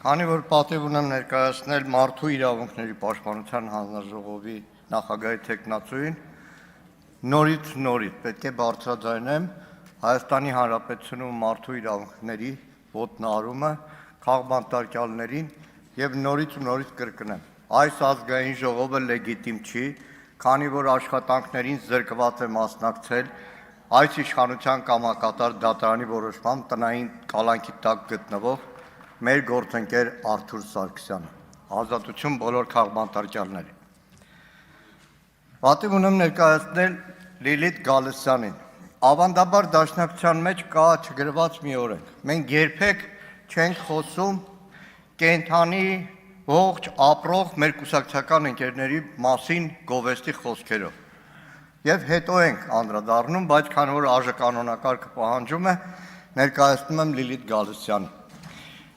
Քանի որ պատիվ ունեմ ներկայացնել մարդու իրավունքների պաշտպանության հանձնաժողովի նախագահի թեկնածուին, նորից պետք է բարձրաձայնեմ Հայաստանի Հանրապետությունում մարդու իրավունքների ոտնահարումը քաղբանտարկյալներին եւ նորից կրկնեմ. Այս ազգային ժողովը լեգիտիմ չի, քանի որ աշխատանքներին զրկված է մասնակցել այս իշխանության կամակատար դատարանի որոշմամբ տնային կալանքի տակ գտնվող մեր գործընկեր Արթուր Սարգսյանը, ազատություն բոլոր քաղբանտարկյալներին։ Պատիվ ունեմ ներկայացնել Լիլիթ Գալստյանին։ Ավանդաբար դաշնակցության մեջ կա չգրված մի օրենք։ Մենք երբեք չենք խոսում կենդանի ողջ ապրող մեր կուսակցական ընկերների մասին գովեստի խոսքերով։ Եվ հետո ենք անդրադառնում, բայց քանի որ ԱԺ-կանոնակարգը պահանջում է, ներկայացնում եմ Լիլիթ Գալստյանին։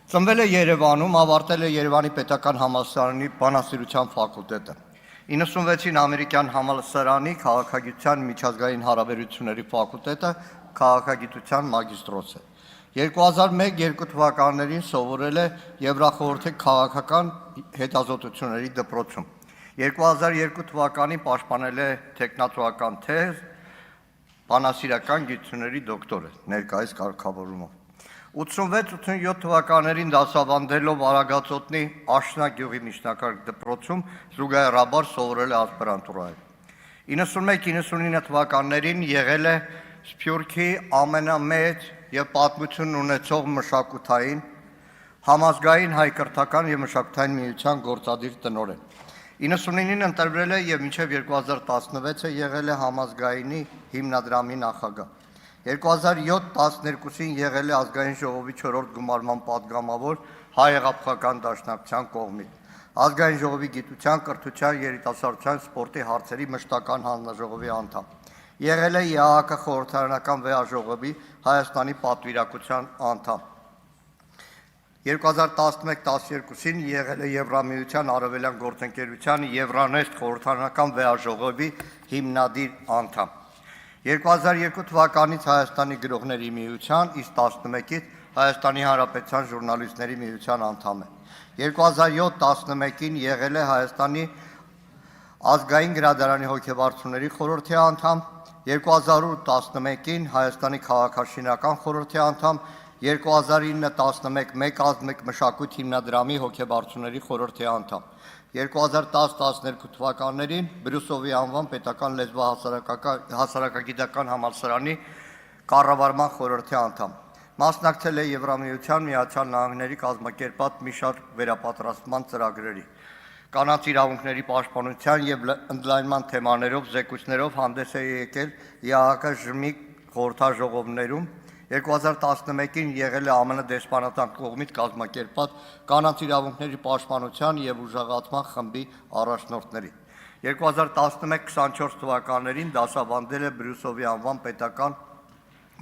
Ծնվել է Երևանում, ավարտել է Երևանի պետական համալսարանի բանասիրության ֆակուլտետը։ 96-ին ամերիկյան համալսարանի քաղաքագիտության միջազգային հարաբերությունների ֆակուլտետը քաղաքագիտության մագիստրոս է։ 2001-2 թվականներին սովորել է Եվրախորհրդի քաղաքական հետազոտությունների դպրոցում։ 2002 թվականին պաշտպանել է տեխնացուական թեզ, բանասիրական գիտությունների դոկտոր է, ներկայիս կարգավորումով։ 86-87 թվականներին դասավանդելով Արագածոտնի Աշնա գյուղի միջնակարգ դպրոցում զուգահեռաբար սովորել է ասպիրանտուրայում։ 91-99 թվականներին եղել է Սփյուռքի ամենամեծ եւ պատմություն ունեցող մշակութային համազգային հայ կրթական եւ մշակութային միության գործադիր տնօրեն։ 99-ին ընտրվել է եւ մինչեւ 2016-ը եղել է համազգայինի հիմնադրամի նախագահ։ 2007-12-ին եղել է ազգային ժողովի 4-րդ գումարման պատգամավոր հայ-հեղափոխական դաշնակցության կողմից, ազգային ժողովի գիտության, կրթության, երիտասարդության, սպորտի հարցերի մշտական հանձնաժողովի անդամ, եղել է ԵԱՀԿ խորհրդարանական վեաժողովի Հայաստանի պատվիրակության անդամ, 2011-12-ին եղել է Եվրամիության արևելյան գործընկերության Եվրանեստ խորհրդարանական վեաժողովի հիմնադիր անդամ, 2002 թվականից Հայաստանի գրողների միության, իսկ 11-ից Հայաստանի Հանրապետության ժուրնալիստների միության անդամ է։ 2007-11-ին եղել է Հայաստանի ազգային գրադարանի հոգեվարությունների խորհրդի անդամ, 2008-11-ին Հայաստանի քաղաքաշինական խորհրդի անդամ, 2009-11 մեկ ազգ մշակույթ հիմնադրամի հոգեվարությունների խորհրդի անդամ, 2010-12 թվականներին Բրյուսովի անվան պետական լեզվահասարակագիտական համալսարանի կառավարման խորհրդի անդամ, մասնակցել է Եվրամիության Միացյալ Նահանգների կազմակերպած մի շարք վերապատրաստման ծրագրերի, կանանց իրավունքների պաշտպանության եւ ընդլայնման թեմաներով զեկույցներով հանդես է եկել ԵԱՀԿ ԺՄԻ խորհրդաժողովներում, 2011-ին եղել է ԱՄՆ դեսպանատան կողմից կազմակերպած կանանց իրավունքների պաշտպանության եւ ուժեղացման խմբի առաջնորդների։ 2011-24 թվականներին դասավանդել է Բրյուսովի անվան պետական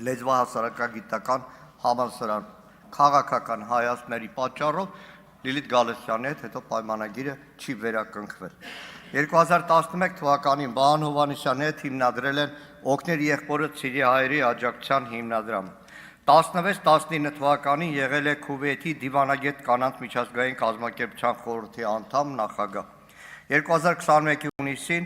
լեզվահասարակագիտական համալսարան։ Քաղաքական հայացքների պատճառով Լիլիթ Գալստյանի հետ հետո պայմանագիրը չի վերակնքվել։ 2011 թվականին Վահան Հովհաննիսյանի հետ հիմնադրել են Օգներ եղբորը Սիրի հայերի աջակցության հիմնադրամը։ 16-19 թվականին եղել է Քուվեյթի դիվանագետ կանանց միջազգային կազմակերպության խորհրդի անդամ նախագահ։ 2021-ի հունիսի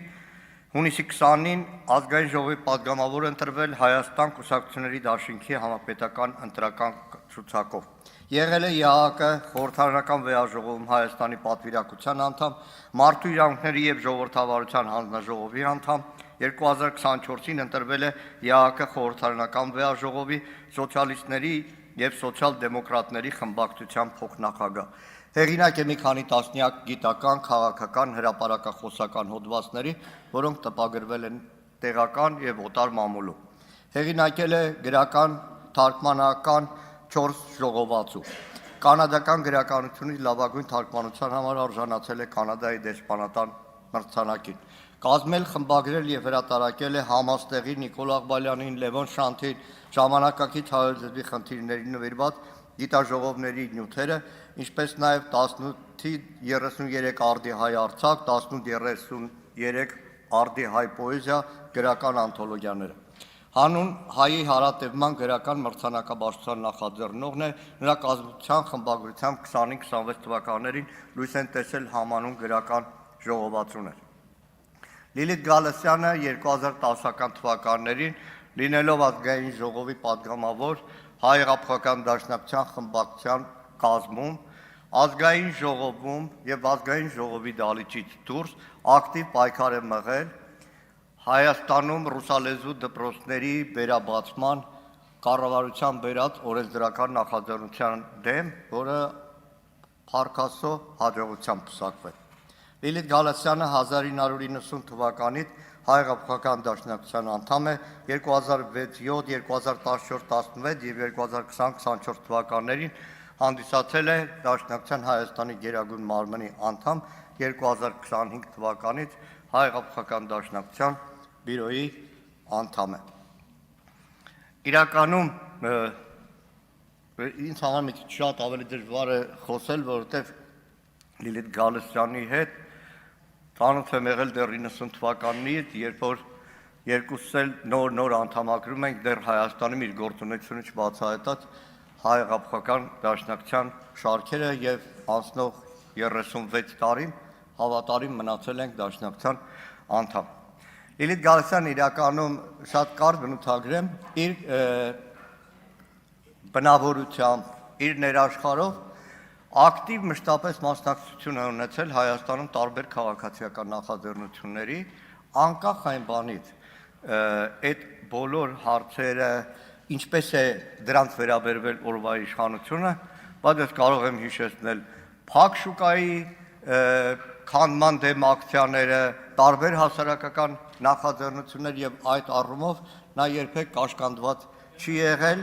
20-ին ազգային ժողովի պատգամավոր ընտրվել Հայաստան կուսակցությունների դաշինքի համապետական ընտրական ցուցակով։ Եղել է ԵԱՀԿ խորհրդարանական վեաժողովում Հայաստանի պատվիրակության անդամ, մարդու իրավունքների եւ ժողովրդավարության հանձնաժողովի անդամ, 2024-ին ընտրվել է ԵԱՀԿ խորհրդարանական վեաժողովի սոցիալիստների եւ սոցիալ-դեմոկրատների խմբակցության փոխնախագահ։ Հեղինակ է մի քանի տասնյակ գիտական, քաղաքական, հրապարակախոսական հոդվածների, որոնք տպագրվել են տեղական եւ օտար մամուլում։ Հեղինակել է գրական, թարգմանական 4 ժողովածու։ Կանադական գրականությունից լավագույն թարգմանության համար արժանացել է Կանադայի դեսպանատան մրցանակին։ Կազմել, խմբագրել եւ հրատարակել է Համաստեղի, Նիկոլ Աղբալյանին, Լևոն Շանթին, ժամանակակից հայոց խնդիրների նվիրված գիտաժողովների նյութերը, ինչպես նաեւ 18-33 արդի հայ արձակ, 18-33 արդի հայ պոեզիա գրական անթոլոգիաները։ Հանուն հայի հարատևման գրական մրցանակաբաշխության նախաձեռնողն է, նրա կազմության խմբագրությամբ 25-26 թվականներին լույս են տեսել համանուն գրական ժողովածուներ։ Լիլիթ Գալստյանը 2010 թվականներին լինելով ազգային ժողովի պատգամավոր հայ հեղափոխական դաշնակցության խմբակցության կազմում, ազգային ժողովում եւ ազգային ժողովի դալիճից դուրս ակտիվ պայքար է մղել Հայաստանում ռուսալեզու դպրոցների վերաբացման կառավարության բերած օրենսդրական նախաձեռնության դեմ, որը փառքաստո հաջողությամբ պսակվել։ Լիլիթ Գալստյանը 1990 թվականից հայ հեղափոխական դաշնակցության անդամ է, 2006, 7, 2014, 16 եւ 2020-24 թվականներին հանդիսացել է Դաշնակցության Հայաստանի Գերագույն մարմնի անդամ, 2025 թվականից հայ հեղափոխական դաշնակցության բյուրոյի անդամ է։ Իրականում ինձ համար մի քիչ շատ ավելի դժվար է խոսել, որովհետև Լիլիթ Գալստյանի հետ ծանոթ եմ եղել դեռ 90 թվականից, երբ որ երկուսս էլ նոր անդամագրում ենք դեռ Հայաստանում իր գործունեությունից բացահայտած հայ հեղափոխական դաշնակցության շարքերը եւ անցնող 36 տարին հավատարիմ մնացել ենք դաշնակցության անդամ։ Լիլիթ Գալստյանը իրականում շատ կարճ բնութագրեմ իր բնավորությամբ, իր ներաշխարհով ակտիվ մշտապես մասնակցություն է ունեցել Հայաստանում տարբեր քաղաքացիական նախաձեռնությունների, անկախ այն բանից, այդ բոլոր հարցերը ինչպես է դրանց վերաբերվել օրվա իշխանությունը, բայց ես կարող եմ հիշեցնել փակ շուկայի քանդման դեմ ակցիաները, տարբեր հասարակական նախաձեռնություններ եւ այդ առումով նա երբեք կաշկանդված չի եղել,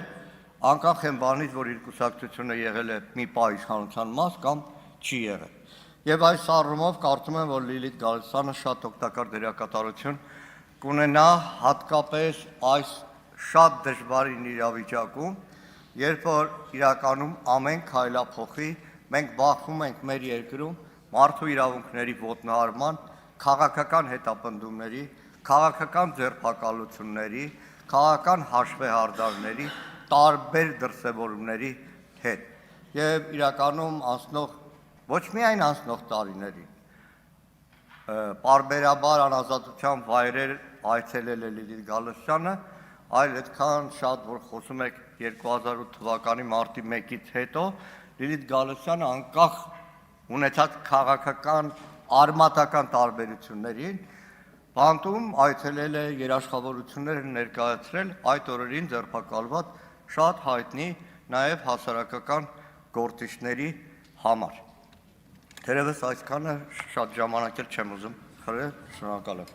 անկախ այն բանից, որ իր կուսակցությունը եղել է մի պահ իշխանության մաս կամ չի եղել։ Եվ այս առումով կարծում եմ, որ Լիլիթ Գալստյանը շատ օգտակար դերակատարություն կունենա հատկապես այս շատ դժվարին իրավիճակում, երբ որ իրականում ամեն քայլափոխի մենք բախվում ենք մեր երկրում մարդու իրավունքների ոտնահարման, քաղաքական հետապնդումների, քաղաքական ձերբակալությունների, քաղաքական հաշվեհարդարների, տարբեր դրսևորումների հետ։ Եվ իրականում անցնող ոչ միայն անցնող տարիների պարբերաբար անազատության վայրեր այցելել է Լիլիթ Գալստյանը, այլ այդքան շատ, որ խոսում եք 2008 թվականի մարտի 1-ից հետո, Լիլիթ Գալստյանը անկախ ունեցած քաղաքական արմատական տարբերություններին, բանտում այցելել է երաշխավորություններ ներկայացրել այդ օրերին ձերբակալված շատ հայտնի նաև հասարակական գործիչների համար։ Թերևս այսքանը շատ ժամանակ էլ չեմ ուզում խրել, շնորհակալ եմ։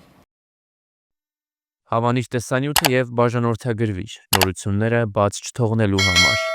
Հավանիչ տեսանյութը եւ բաժանորդագրվիչ նորությունները բաց չթողնելու համար։